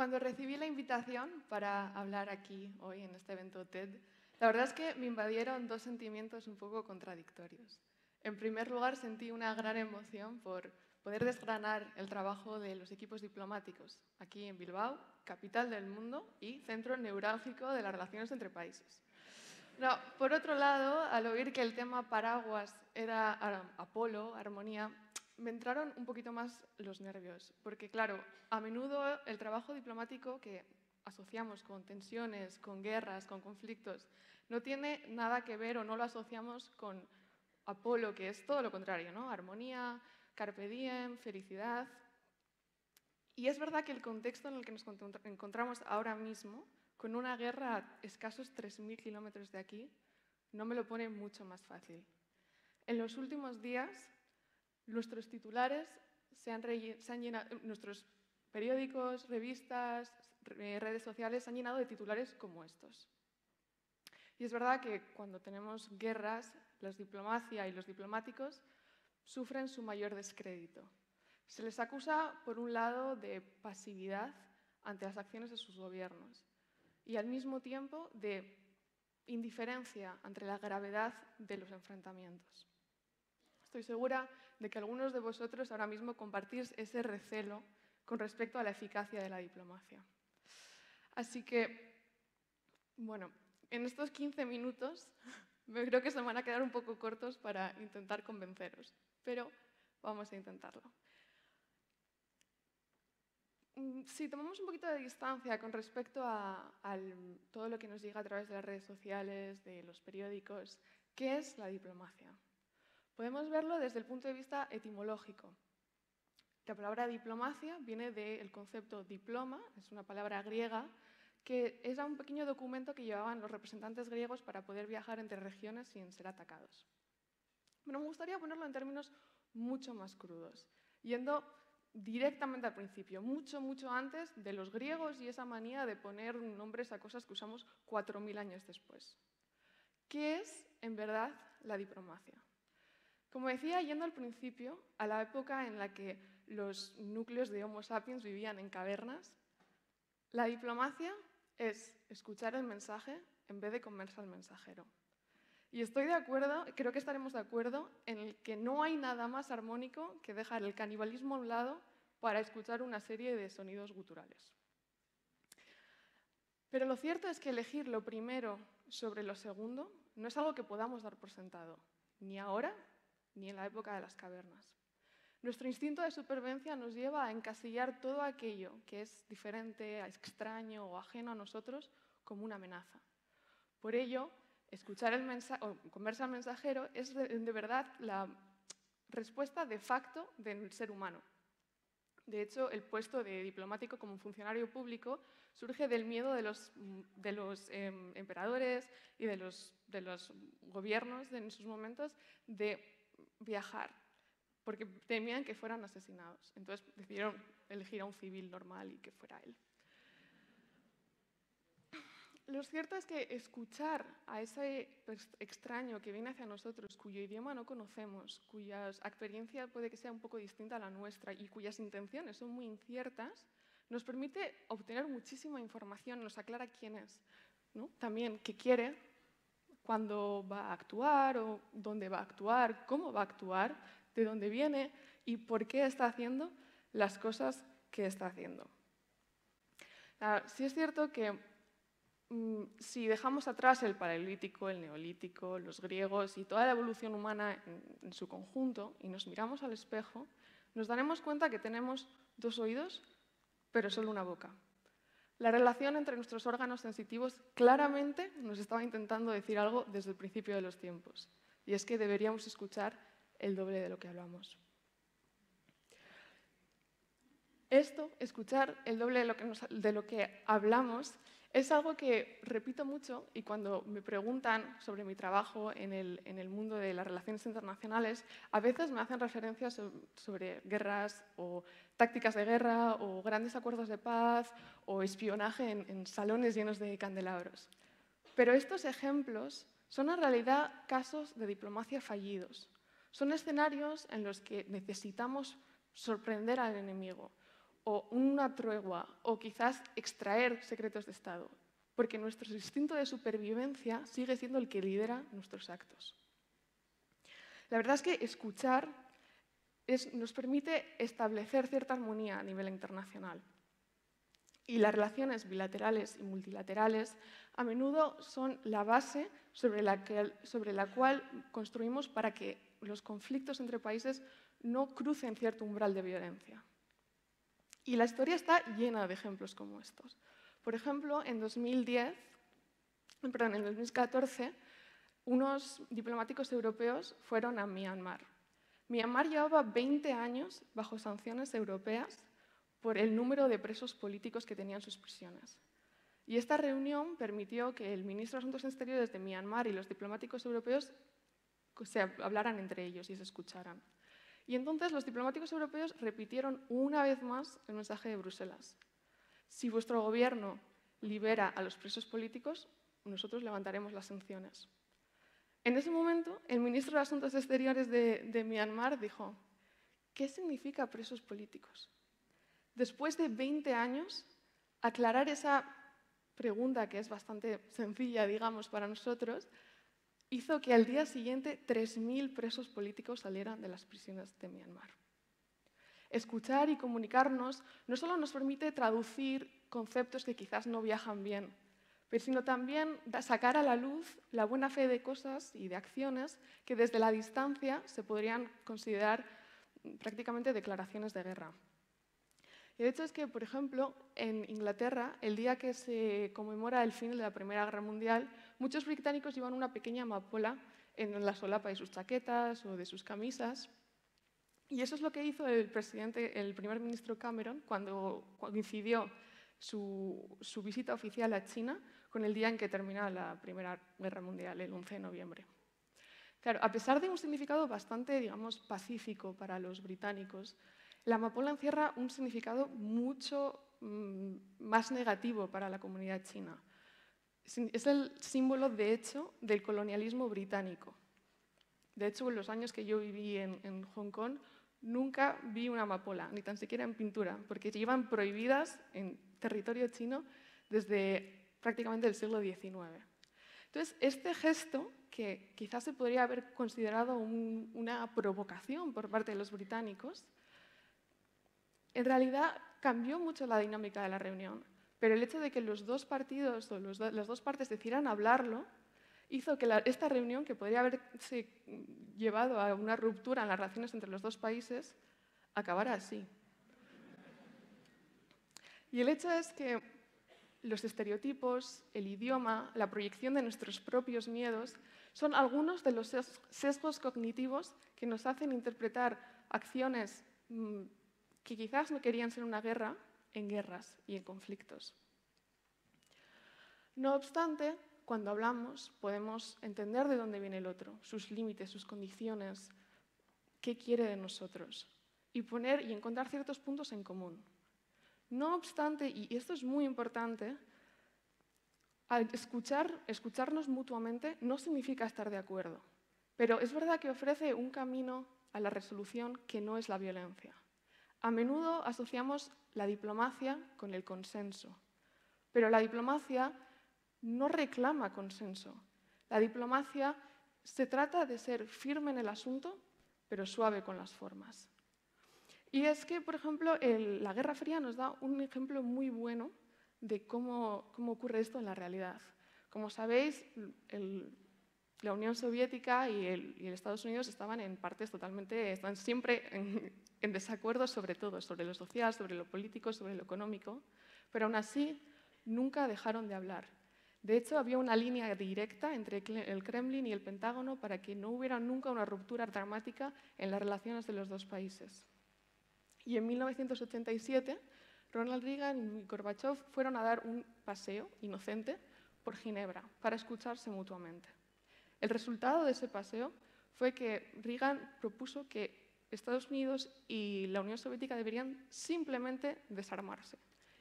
Cuando recibí la invitación para hablar aquí hoy en este evento TED, la verdad es que me invadieron dos sentimientos un poco contradictorios. En primer lugar, sentí una gran emoción por poder desgranar el trabajo de los equipos diplomáticos aquí en Bilbao, capital del mundo y centro neurálgico de las relaciones entre países. No, por otro lado, al oír que el tema paraguas era Apolo, armonía, me entraron un poquito más los nervios, porque claro, a menudo el trabajo diplomático que asociamos con tensiones, con guerras, con conflictos, no tiene nada que ver o no lo asociamos con Apolo, que es todo lo contrario, ¿no? Armonía, carpe diem, felicidad. Y es verdad que el contexto en el que nos encontramos ahora mismo, con una guerra a escasos 3.000 kilómetros de aquí, no me lo pone mucho más fácil. En los últimos días, nuestros titulares se han llenado, nuestros periódicos, revistas, redes sociales se han llenado de titulares como estos. Y es verdad que cuando tenemos guerras, la diplomacia y los diplomáticos sufren su mayor descrédito. Se les acusa, por un lado, de pasividad ante las acciones de sus gobiernos y, al mismo tiempo, de indiferencia ante la gravedad de los enfrentamientos. Estoy segura de que algunos de vosotros ahora mismo compartís ese recelo con respecto a la eficacia de la diplomacia. Así que, bueno, en estos 15 minutos creo que se me van a quedar un poco cortos para intentar convenceros, pero vamos a intentarlo. Si tomamos un poquito de distancia con respecto a todo lo que nos llega a través de las redes sociales, de los periódicos, ¿qué es la diplomacia? Podemos verlo desde el punto de vista etimológico. La palabra diplomacia viene del concepto diploma, es una palabra griega, que era un pequeño documento que llevaban los representantes griegos para poder viajar entre regiones sin ser atacados. Pero me gustaría ponerlo en términos mucho más crudos, yendo directamente al principio, mucho antes de los griegos y esa manía de poner nombres a cosas que usamos 4.000 años después. ¿Qué es, en verdad, la diplomacia? Como decía, yendo al principio, a la época en la que los núcleos de Homo sapiens vivían en cavernas, la diplomacia es escuchar el mensaje en vez de comerse al mensajero. Y estoy de acuerdo, creo que estaremos de acuerdo, en el que no hay nada más armónico que dejar el canibalismo a un lado para escuchar una serie de sonidos guturales. Pero lo cierto es que elegir lo primero sobre lo segundo no es algo que podamos dar por sentado, ni ahora ni en la época de las cavernas. Nuestro instinto de supervivencia nos lleva a encasillar todo aquello que es diferente, extraño o ajeno a nosotros como una amenaza. Por ello, escuchar el mensaje o comerse al mensajero es de verdad la respuesta de facto del ser humano. De hecho, el puesto de diplomático como funcionario público surge del miedo de los emperadores y de los gobiernos en sus momentos de viajar, porque temían que fueran asesinados. Entonces decidieron elegir a un civil normal y que fuera él. Lo cierto es que escuchar a ese extraño que viene hacia nosotros, cuyo idioma no conocemos, cuya experiencia puede que sea un poco distinta a la nuestra y cuyas intenciones son muy inciertas, nos permite obtener muchísima información, nos aclara quién es, ¿no? También qué quiere, cuándo va a actuar o dónde va a actuar, cómo va a actuar, de dónde viene y por qué está haciendo las cosas que está haciendo. Sí es cierto que si dejamos atrás el paleolítico, el neolítico, los griegos y toda la evolución humana en su conjunto y nos miramos al espejo, nos daremos cuenta que tenemos dos oídos, pero solo una boca. La relación entre nuestros órganos sensitivos claramente nos estaba intentando decir algo desde el principio de los tiempos, y es que deberíamos escuchar el doble de lo que hablamos. Esto, escuchar el doble de lo que hablamos, es algo que repito mucho y cuando me preguntan sobre mi trabajo en el mundo de las relaciones internacionales, a veces me hacen referencias sobre guerras o tácticas de guerra o grandes acuerdos de paz o espionaje en salones llenos de candelabros. Pero estos ejemplos son en realidad casos de diplomacia fallidos. Son escenarios en los que necesitamos sorprender al enemigo o una tregua, o quizás extraer secretos de Estado, porque nuestro instinto de supervivencia sigue siendo el que lidera nuestros actos. La verdad es que escuchar nos permite establecer cierta armonía a nivel internacional. Y las relaciones bilaterales y multilaterales a menudo son la base sobre la cual construimos para que los conflictos entre países no crucen cierto umbral de violencia. Y la historia está llena de ejemplos como estos. Por ejemplo, en 2014, unos diplomáticos europeos fueron a Myanmar. Myanmar llevaba 20 años bajo sanciones europeas por el número de presos políticos que tenían sus prisiones. Y esta reunión permitió que el ministro de Asuntos Exteriores de Myanmar y los diplomáticos europeos se hablaran entre ellos y se escucharan. Y entonces los diplomáticos europeos repitieron una vez más el mensaje de Bruselas. Si vuestro gobierno libera a los presos políticos, nosotros levantaremos las sanciones. En ese momento, el ministro de Asuntos Exteriores de Myanmar dijo: ¿qué significa presos políticos? Después de 20 años, aclarar esa pregunta, que es bastante sencilla, digamos, para nosotros, hizo que al día siguiente 3.000 presos políticos salieran de las prisiones de Myanmar. Escuchar y comunicarnos no solo nos permite traducir conceptos que quizás no viajan bien, pero sino también sacar a la luz la buena fe de cosas y de acciones que desde la distancia se podrían considerar prácticamente declaraciones de guerra. Y de hecho es que, por ejemplo, en Inglaterra, el día que se conmemora el fin de la Primera Guerra Mundial, muchos británicos llevan una pequeña amapola en la solapa de sus chaquetas o de sus camisas. Y eso es lo que hizo el primer ministro Cameron cuando coincidió su visita oficial a China con el día en que termina la Primera Guerra Mundial, el 11 de noviembre. Claro, a pesar de un significado bastante, digamos, pacífico para los británicos, la amapola encierra un significado mucho más negativo para la comunidad china. Es el símbolo, de hecho, del colonialismo británico. De hecho, en los años que yo viví en Hong Kong, nunca vi una amapola, ni tan siquiera en pintura, porque llevan prohibidas en territorio chino desde prácticamente el siglo XIX. Entonces, este gesto, que quizás se podría haber considerado una provocación por parte de los británicos, en realidad cambió mucho la dinámica de la reunión, pero el hecho de que los dos partidos o las dos partes decidieran hablarlo hizo que esta reunión, que podría haberse llevado a una ruptura en las relaciones entre los dos países, acabara así. Y el hecho es que los estereotipos, el idioma, la proyección de nuestros propios miedos son algunos de los sesgos cognitivos que nos hacen interpretar acciones que quizás no querían ser una guerra en guerras y en conflictos. No obstante, cuando hablamos podemos entender de dónde viene el otro, sus límites, sus condiciones, qué quiere de nosotros y encontrar ciertos puntos en común. No obstante, y esto es muy importante, al escucharnos mutuamente no significa estar de acuerdo, pero es verdad que ofrece un camino a la resolución que no es la violencia. A menudo asociamos la diplomacia con el consenso, pero la diplomacia no reclama consenso. La diplomacia se trata de ser firme en el asunto, pero suave con las formas. Y es que, por ejemplo, la Guerra Fría nos da un ejemplo muy bueno de cómo ocurre esto en la realidad. Como sabéis, la Unión Soviética y el Estados Unidos estaban siempre en desacuerdo sobre todo, sobre lo social, sobre lo político, sobre lo económico, pero aún así nunca dejaron de hablar. De hecho, había una línea directa entre el Kremlin y el Pentágono para que no hubiera nunca una ruptura dramática en las relaciones de los dos países. Y en 1987, Ronald Reagan y Gorbachev fueron a dar un paseo inocente por Ginebra para escucharse mutuamente. El resultado de ese paseo fue que Reagan propuso que Estados Unidos y la Unión Soviética deberían simplemente desarmarse.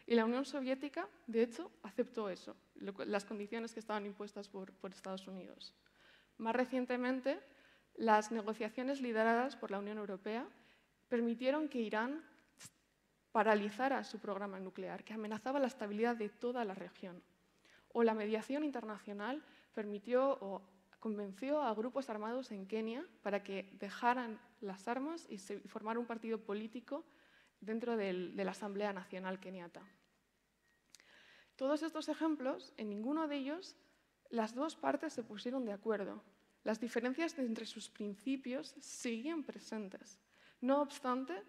Y la Unión Soviética, de hecho, aceptó eso, las condiciones que estaban impuestas por Estados Unidos. Más recientemente, las negociaciones lideradas por la Unión Europea permitieron que Irán paralizara su programa nuclear, que amenazaba la estabilidad de toda la región. O la mediación internacional permitió o convenció a grupos armados en Kenia para que dejaran las armas y formara un partido político dentro de la Asamblea Nacional keniata. Todos estos ejemplos, en ninguno de ellos, las dos partes se pusieron de acuerdo. Las diferencias entre sus principios seguían presentes. No obstante,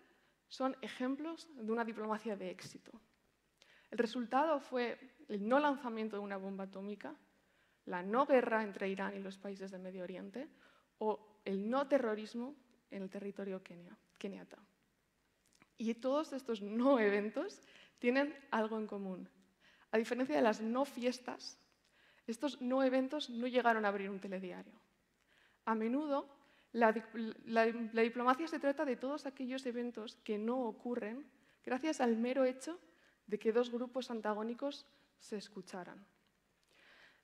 son ejemplos de una diplomacia de éxito. El resultado fue el no lanzamiento de una bomba atómica, la no guerra entre Irán y los países del Medio Oriente o el no terrorismo en el territorio keniata. Y todos estos no eventos tienen algo en común. A diferencia de las no fiestas, estos no eventos no llegaron a abrir un telediario. A menudo, la diplomacia se trata de todos aquellos eventos que no ocurren gracias al mero hecho de que dos grupos antagónicos se escucharan.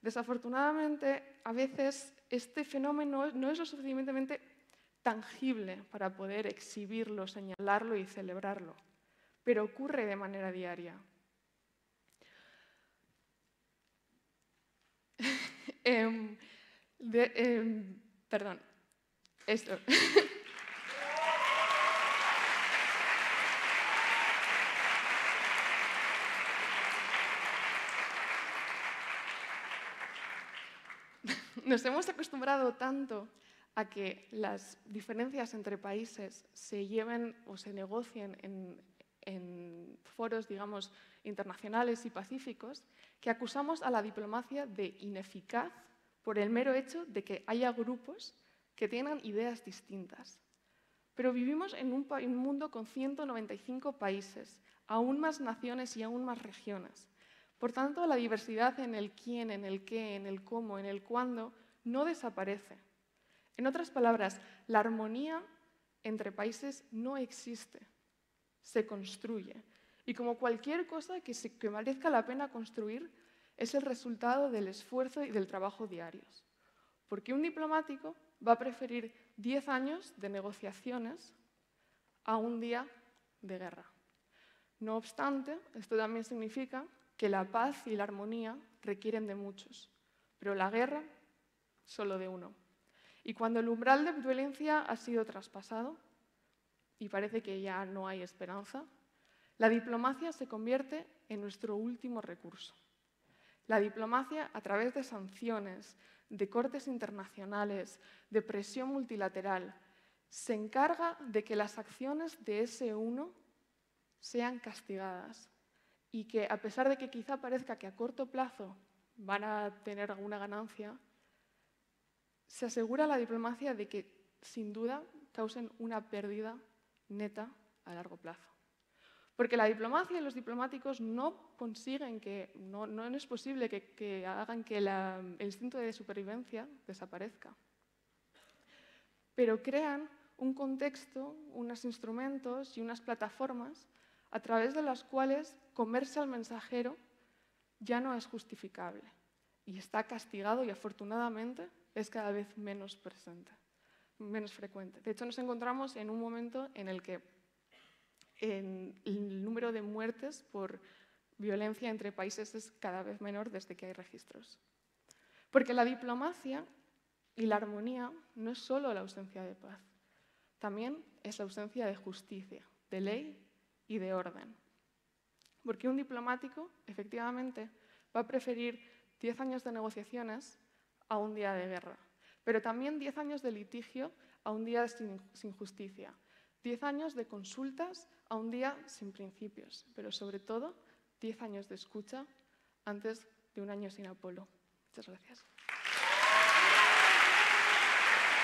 Desafortunadamente, a veces este fenómeno no es lo suficientemente tangible para poder exhibirlo, señalarlo y celebrarlo, pero ocurre de manera diaria. Perdón, esto. Nos hemos acostumbrado tanto a que las diferencias entre países se lleven o se negocien en foros, digamos, internacionales y pacíficos, que acusamos a la diplomacia de ineficaz por el mero hecho de que haya grupos que tengan ideas distintas. Pero vivimos en un mundo con 195 países, aún más naciones y aún más regiones. Por tanto, la diversidad en el quién, en el qué, en el cómo, en el cuándo, no desaparece. En otras palabras, la armonía entre países no existe, se construye. Y como cualquier cosa que merezca la pena construir, es el resultado del esfuerzo y del trabajo diarios. Porque un diplomático va a preferir 10 años de negociaciones a un día de guerra. No obstante, esto también significa que la paz y la armonía requieren de muchos, pero la guerra solo de uno. Y cuando el umbral de violencia ha sido traspasado, y parece que ya no hay esperanza, la diplomacia se convierte en nuestro último recurso. La diplomacia, a través de sanciones, de cortes internacionales, de presión multilateral, se encarga de que las acciones de ese uno sean castigadas y que, a pesar de que quizá parezca que a corto plazo van a tener alguna ganancia, se asegura la diplomacia de que, sin duda, causen una pérdida neta a largo plazo. Porque la diplomacia y los diplomáticos no consiguen no es posible que hagan que el instinto de supervivencia desaparezca. Pero crean un contexto, unos instrumentos y unas plataformas a través de las cuales comerse al mensajero ya no es justificable y está castigado y, afortunadamente, es cada vez menos presente, menos frecuente. De hecho, nos encontramos en un momento en el que el número de muertes por violencia entre países es cada vez menor desde que hay registros. Porque la diplomacia y la armonía no es solo la ausencia de paz, también es la ausencia de justicia, de ley y de orden. Porque un diplomático, efectivamente, va a preferir 10 años de negociaciones a un día de guerra, pero también 10 años de litigio a un día sin justicia, 10 años de consultas a un día sin principios, pero sobre todo 10 años de escucha antes de un año sin Apolo. Muchas gracias.